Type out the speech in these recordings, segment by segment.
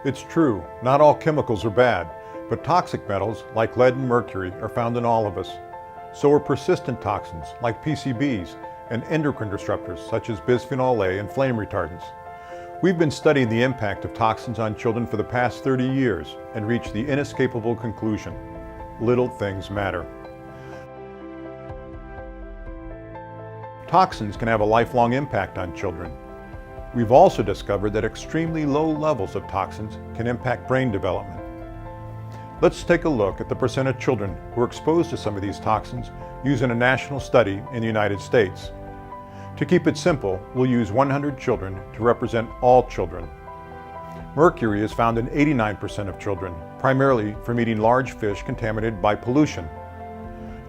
It's true, not all chemicals are bad, but toxic metals like lead and mercury are found in all of us. So are persistent toxins like PCBs and endocrine disruptors such as bisphenol A and flame retardants. We've been studying the impact of toxins on children for the past 30 years and reached the inescapable conclusion: little things matter. Toxins can have a lifelong impact on children. We've also discovered that extremely low levels of toxins can impact brain development. Let's take a look at the percent of children who are exposed to some of these toxins using a national study in the United States. To keep it simple, we'll use 100 children to represent all children. Mercury is found in 89% of children, primarily from eating large fish contaminated by pollution.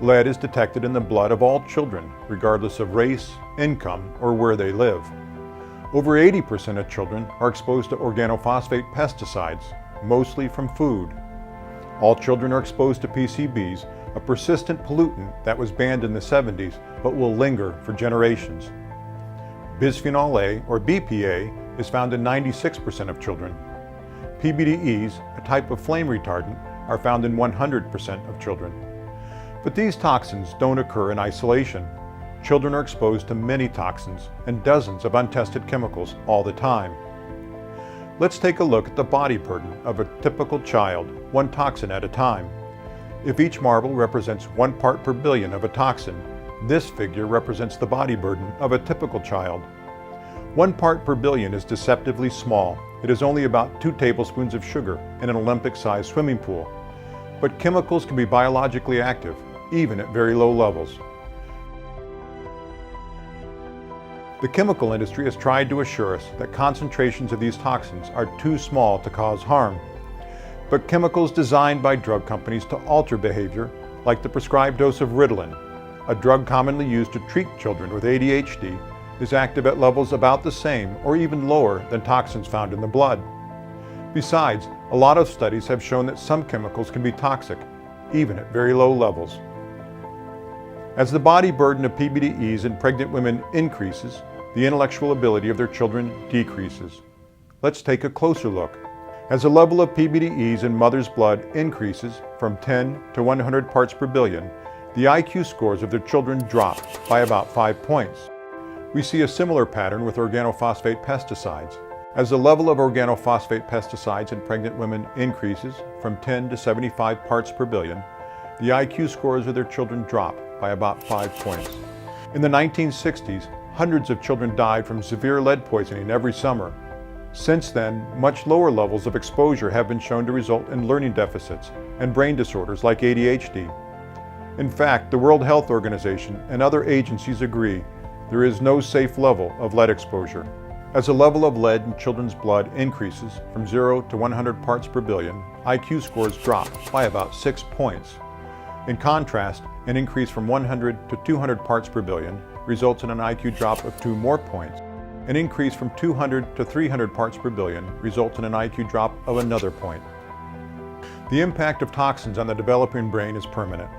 Lead is detected in the blood of all children, regardless of race, income, or where they live. Over 80% of children are exposed to organophosphate pesticides, mostly from food. All children are exposed to PCBs, a persistent pollutant that was banned in the 70s but will linger for generations. Bisphenol A, or BPA, is found in 96% of children. PBDEs, a type of flame retardant, are found in 100% of children. But these toxins don't occur in isolation. Children are exposed to many toxins and dozens of untested chemicals all the time. Let's take a look at the body burden of a typical child, one toxin at a time. If each marble represents 1 part per billion of a toxin, this figure represents the body burden of a typical child. 1 part per billion is deceptively small. It is only about 2 tablespoons of sugar in an Olympic-sized swimming pool. But chemicals can be biologically active, even at very low levels. The chemical industry has tried to assure us that concentrations of these toxins are too small to cause harm. But chemicals designed by drug companies to alter behavior, like the prescribed dose of Ritalin, a drug commonly used to treat children with ADHD, is active at levels about the same or even lower than toxins found in the blood. Besides, a lot of studies have shown that some chemicals can be toxic, even at very low levels. As the body burden of PBDEs in pregnant women increases, the intellectual ability of their children decreases. Let's take a closer look. As the level of PBDEs in mother's blood increases from 10 to 100 parts per billion, the IQ scores of their children drop by about 5 points. We see a similar pattern with organophosphate pesticides. As the level of organophosphate pesticides in pregnant women increases from 10 to 75 parts per billion, the IQ scores of their children drop by about 5 points. In the 1960s, hundreds of children died from severe lead poisoning every summer. Since then, much lower levels of exposure have been shown to result in learning deficits and brain disorders like ADHD. In fact, the World Health Organization and other agencies agree there is no safe level of lead exposure. As the level of lead in children's blood increases from 0 to 100 parts per billion, IQ scores drop by about 6 points. In contrast, an increase from 100 to 200 parts per billion results in an IQ drop of 2 more points. An increase from 200 to 300 parts per billion results in an IQ drop of another point. The impact of toxins on the developing brain is permanent.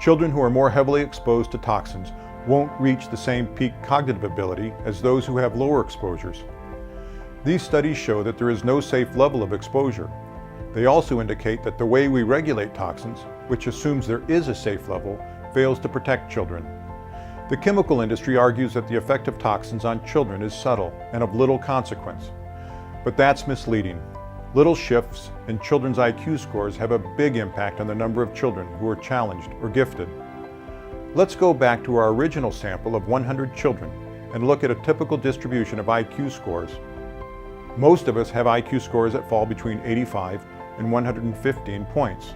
Children who are more heavily exposed to toxins won't reach the same peak cognitive ability as those who have lower exposures. These studies show that there is no safe level of exposure. They also indicate that the way we regulate toxins, which assumes there is a safe level, fails to protect children. The chemical industry argues that the effect of toxins on children is subtle and of little consequence. But that's misleading. Little shifts in children's IQ scores have a big impact on the number of children who are challenged or gifted. Let's go back to our original sample of 100 children and look at a typical distribution of IQ scores. Most of us have IQ scores that fall between 85 and 115 points.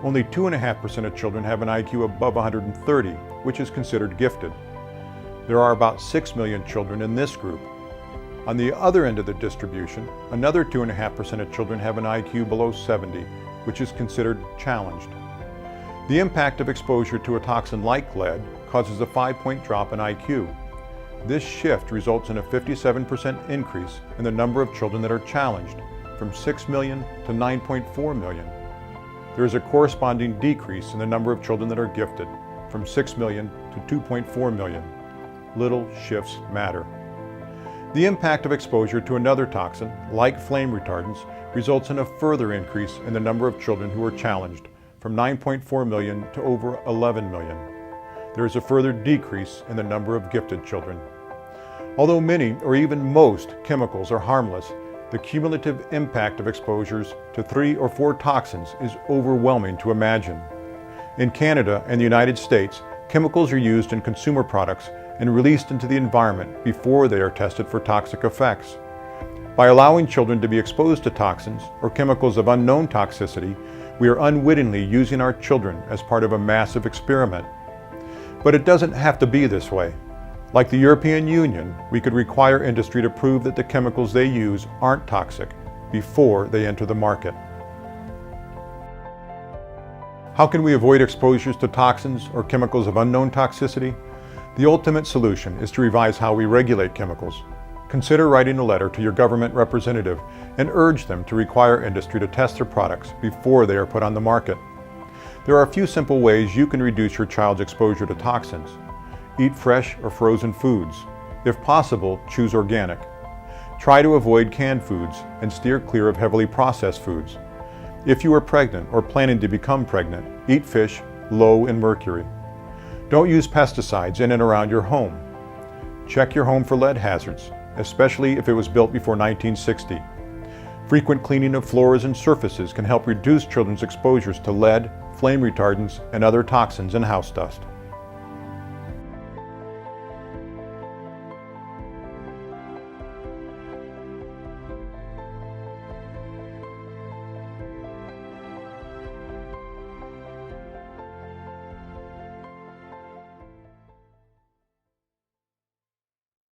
Only 2.5% of children have an IQ above 130, which is considered gifted. There are about 6 million children in this group. On the other end of the distribution, another 2.5% of children have an IQ below 70, which is considered challenged. The impact of exposure to a toxin like lead causes a 5-point drop in IQ. This shift results in a 57% increase in the number of children that are challenged, from 6 million to 9.4 million. There is a corresponding decrease in the number of children that are gifted, from 6 million to 2.4 million. Little shifts matter. The impact of exposure to another toxin, like flame retardants, results in a further increase in the number of children who are challenged, from 9.4 million to over 11 million. There is a further decrease in the number of gifted children. Although many or even most chemicals are harmless, the cumulative impact of exposures to 3 or 4 toxins is overwhelming to imagine. In Canada and the United States, chemicals are used in consumer products and released into the environment before they are tested for toxic effects. By allowing children to be exposed to toxins or chemicals of unknown toxicity, we are unwittingly using our children as part of a massive experiment. But it doesn't have to be this way. Like the European Union, we could require industry to prove that the chemicals they use aren't toxic before they enter the market. How can we avoid exposures to toxins or chemicals of unknown toxicity? The ultimate solution is to revise how we regulate chemicals. Consider writing a letter to your government representative and urge them to require industry to test their products before they are put on the market. There are a few simple ways you can reduce your child's exposure to toxins. Eat fresh or frozen foods. If possible, choose organic. Try to avoid canned foods and steer clear of heavily processed foods. If you are pregnant or planning to become pregnant, eat fish low in mercury. Don't use pesticides in and around your home. Check your home for lead hazards, especially if it was built before 1960. Frequent cleaning of floors and surfaces can help reduce children's exposures to lead, flame retardants, and other toxins and house dust.